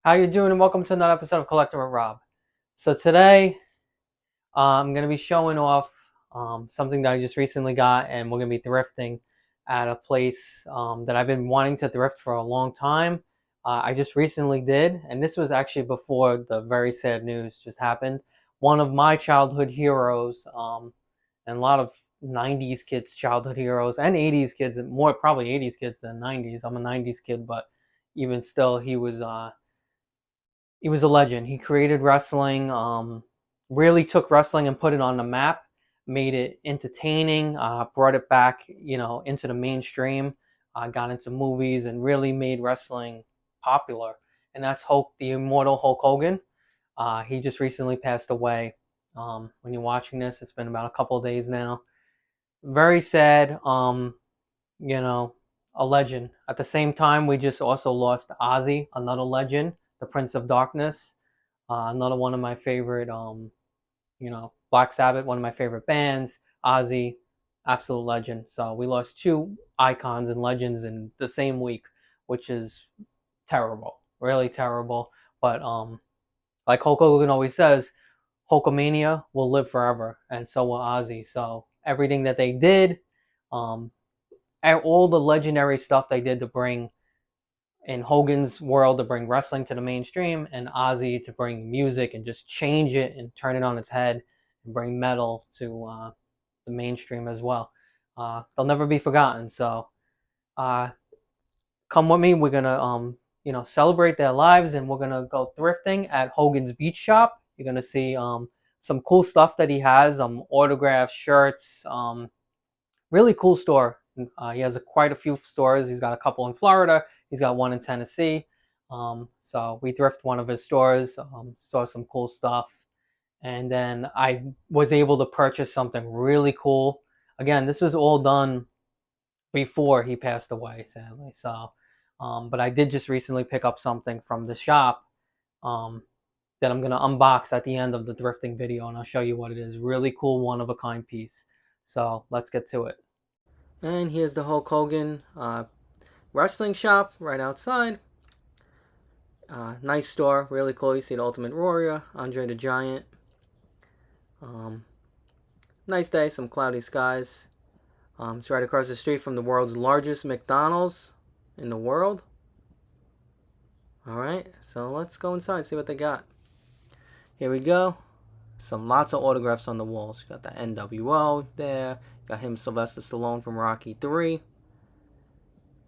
How you doing? And welcome to another episode of Collector with Rob. So today, I'm going to be showing off something that I just recently got, and we're going to be thrifting at a place that I've been wanting to thrift for a long time. I just recently did, and this was actually before the very sad news just happened. One of my childhood heroes, and a lot of 90s kids' childhood heroes, and 80s kids, more probably 80s kids than 90s. I'm a 90s kid, but even still, he was a legend. He created wrestling, really took wrestling and put it on the map, made it entertaining, brought it back, into the mainstream, got into movies, and really made wrestling popular. And that's Hulk, the immortal Hulk Hogan. He just recently passed away. When you're watching this, it's been about a couple of days now. Very sad. You know, a legend. At the same time, we just also lost Ozzy, another legend, the Prince of Darkness, another one of my favorite, Black Sabbath, one of my favorite bands, Ozzy, absolute legend. So we lost two icons and legends in the same week, which is terrible, really terrible. But like Hulk Hogan always says, Hulkamania will live forever, and so will Ozzy. So everything that they did, um, all the legendary stuff they did to bring in Hogan's world to bring wrestling to the mainstream, and Ozzy to bring music and just change it and turn it on its head and bring metal to the mainstream as well. They'll never be forgotten. So uh, come with me. We're gonna celebrate their lives, and we're gonna go thrifting at Hogan's Beach Shop. You're gonna see some cool stuff that he has, autographs, shirts, really cool store. He has quite a few stores. He's got a couple in Florida. He's got one in Tennessee. So we thrift one of his stores, saw some cool stuff, and then I was able to purchase something really cool. Again, this was all done before he passed away, sadly. So, but I did just recently pick up something from the shop um, that I'm gonna unbox at the end of the thrifting video, and I'll show you what it is. Really cool, one of a kind piece. So let's get to it. And here's the Hulk Hogan wrestling shop right outside. Nice store, really cool. You see the Ultimate Warrior, Andre the Giant. Um, Nice day, some cloudy skies. It's right across the street from the world's largest McDonald's in the world. Alright, so let's go inside and see what they got. Here we go. Lots of autographs on the walls. You got the NWO there. You got him, Sylvester Stallone from Rocky 3.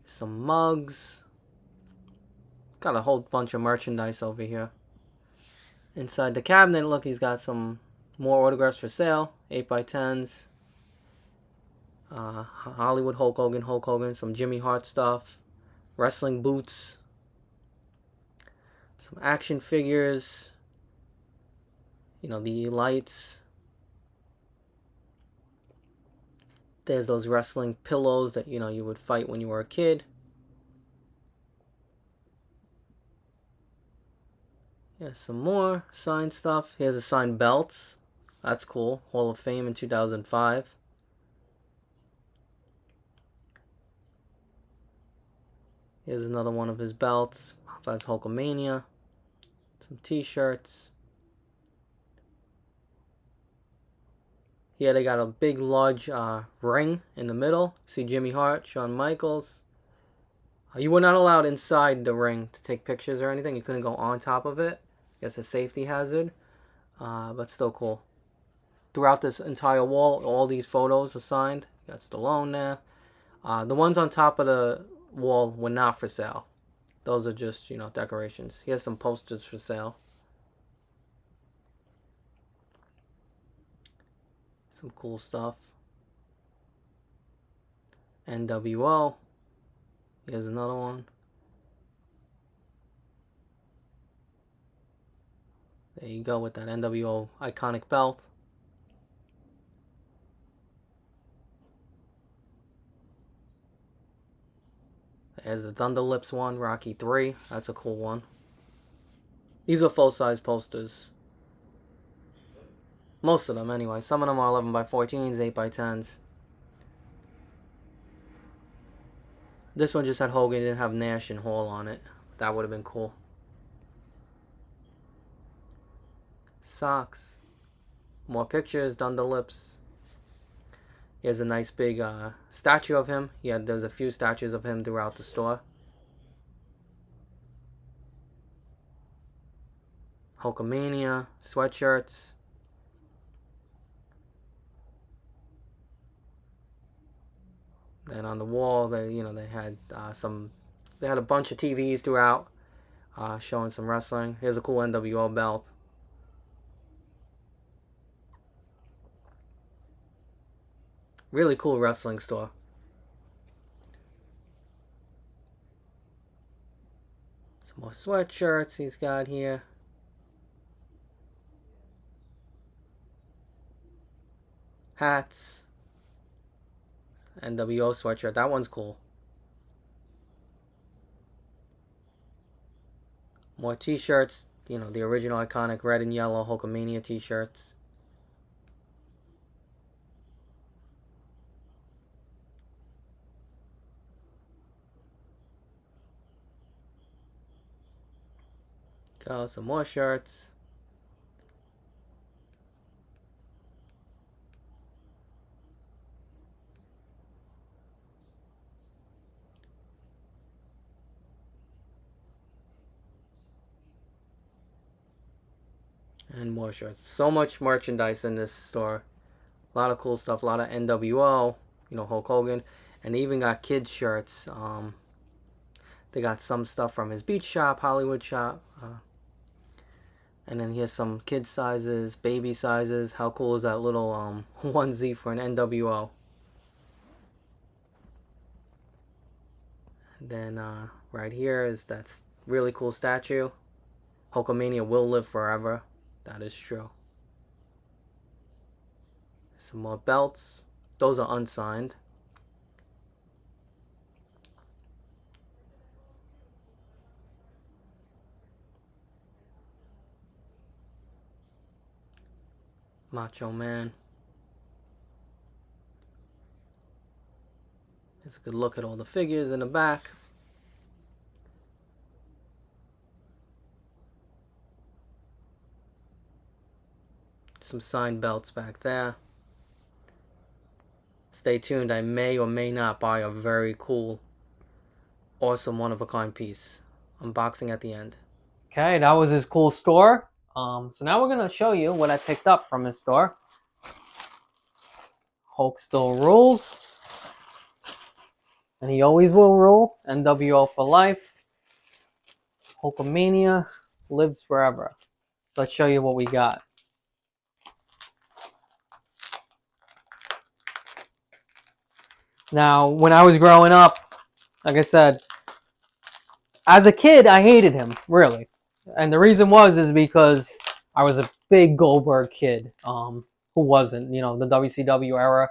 Some mugs. Got a whole bunch of merchandise over here. Inside the cabinet, look, he's got some more autographs for sale. 8x10s. Hollywood Hulk Hogan, some Jimmy Hart stuff. Wrestling boots. Some action figures. The lights. There's those wrestling pillows that, you would fight when you were a kid. Yeah, some more signed stuff. Here's a signed belts. That's cool. Hall of Fame in 2005. Here's another one of his belts. That's Hulkamania. Some t-shirts. Here they got a big, large ring in the middle. See Jimmy Hart, Shawn Michaels. You were not allowed inside the ring to take pictures or anything. You couldn't go on top of it. I guess a safety hazard. But still cool. Throughout this entire wall, all these photos are signed. You got Stallone there. The ones on top of the wall were not for sale. Those are just, decorations. Here's some posters for sale. Some cool stuff. NWO. Here's another one. There you go with that NWO iconic belt. There's the Thunder Lips one, Rocky 3. That's a cool one. These are full-size posters. Most of them, anyway. Some of them are 11x14s, 8x10s. This one just had Hogan, didn't have Nash and Hall on it. That would have been cool. Socks. More pictures, done the lips. Here's a nice big statue of him. Yeah, there's a few statues of him throughout the store. Hulkamania, sweatshirts. Then on the wall, they had they had a bunch of TVs throughout, showing some wrestling. Here's a cool NWO belt. Really cool wrestling store. Some more sweatshirts he's got here. Hats. NWO sweatshirt. That one's cool. More t-shirts. The original iconic red and yellow Hulkamania t-shirts. Got some more shirts. And more shirts. So much merchandise in this store. A lot of cool stuff. A lot of NWO. Hulk Hogan. And they even got kids shirts. They got some stuff from his beach shop, Hollywood shop. And then here's some kid sizes, baby sizes. How cool is that little onesie for an NWO? And then right here is that really cool statue. Hulkamania will live forever. That is true. Some more belts. Those are unsigned. Macho Man. It's a good look at all the figures in the back. Some signed belts back there. Stay tuned. I may or may not buy a very cool, awesome, one-of-a-kind piece. Unboxing at the end. Okay, that was his cool store. So now we're going to show you what I picked up from his store. Hulk still rules. And he always will rule. NWO for life. Hulkamania lives forever. So let's show you what we got. Now, when I was growing up, like I said, as a kid, I hated him, really. And the reason is because I was a big Goldberg kid. Who wasn't? The WCW era.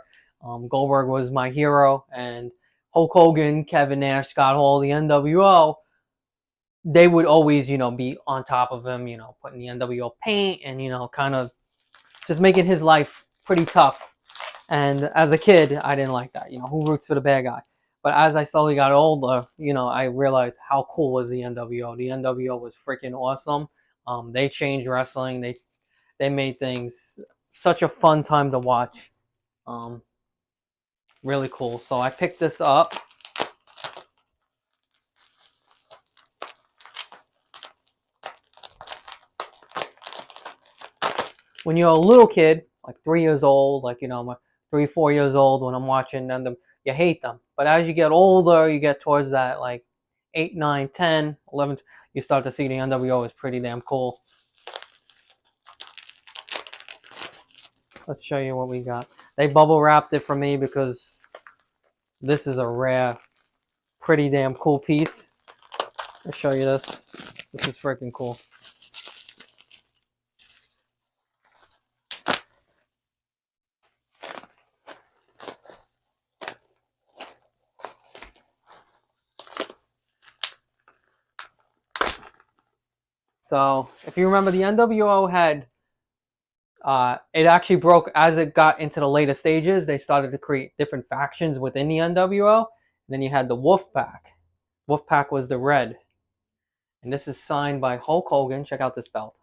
Goldberg was my hero. And Hulk Hogan, Kevin Nash, Scott Hall, the NWO, they would always, be on top of him, putting the NWO paint and, kind of just making his life pretty tough. And as a kid, I didn't like that. Who roots for the bad guy? But as I slowly got older, I realized how cool was the NWO. The NWO was freaking awesome. They changed wrestling. They made things such a fun time to watch. Really cool. So I picked this up. When you're a little kid, like 3 years old, like 3, 4 years old, when I'm watching them, you hate them. But as you get older, you get towards that like 8, 9, 10, 11, you start to see the NWO is pretty damn cool. Let's show you what we got. They bubble wrapped it for me because this is a rare, pretty damn cool piece. I'll show you this. This is freaking cool. So, if you remember, the NWO had, it actually broke as it got into the later stages. They started to create different factions within the NWO. And then you had the Wolfpack. Wolfpack was the red. And this is signed by Hulk Hogan. Check out this belt.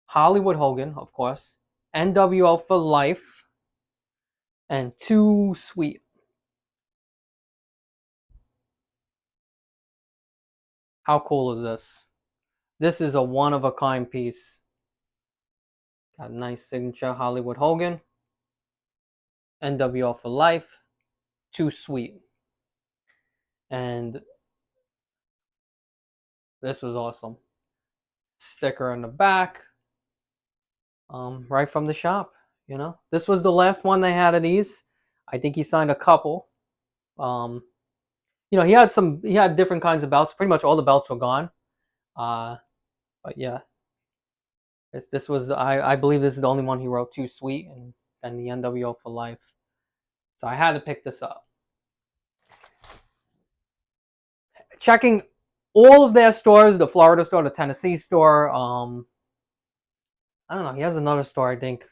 Hollywood Hogan, of course, NWO for life, and Too Sweet. How cool is this? This is a one-of-a-kind piece. Got a nice signature Hollywood Hogan, NWO for life, Too Sweet. And this was awesome. Sticker in the back, right from the shop. You know, this was the last one they had of these. I think he signed a couple. Um, you know, he had different kinds of belts. Pretty much all the belts were gone. But yeah, this was I believe this is the only one he wrote Too Sweet, and then the NWO for life. So I had to pick this up. Checking all of their stores, the Florida store, the Tennessee store. I don't know. He has another store, I think.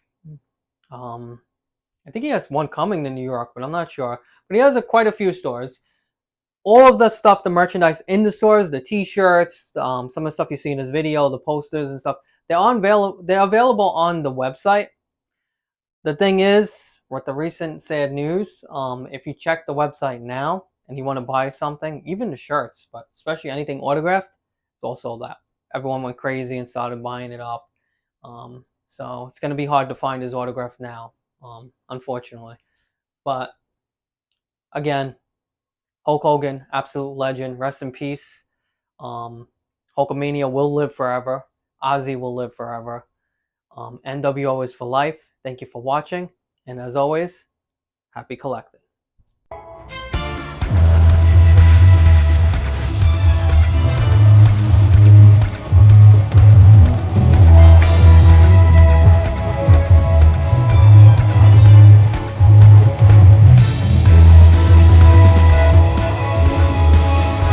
I think he has one coming to New York, but I'm not sure. But he has quite a few stores. All of the stuff, the merchandise in the stores, the T-shirts, some of the stuff you see in this video, the posters and stuff, they're available on the website. The thing is, with the recent sad news, if you check the website now and you want to buy something, even the shirts, but especially anything autographed, it's all sold out. Everyone went crazy and started buying it up. So it's going to be hard to find his autograph now, unfortunately. But again, Hulk Hogan, absolute legend. Rest in peace. Hulkamania will live forever. Ozzy will live forever. NWO is for life. Thank you for watching. And as always, happy collecting.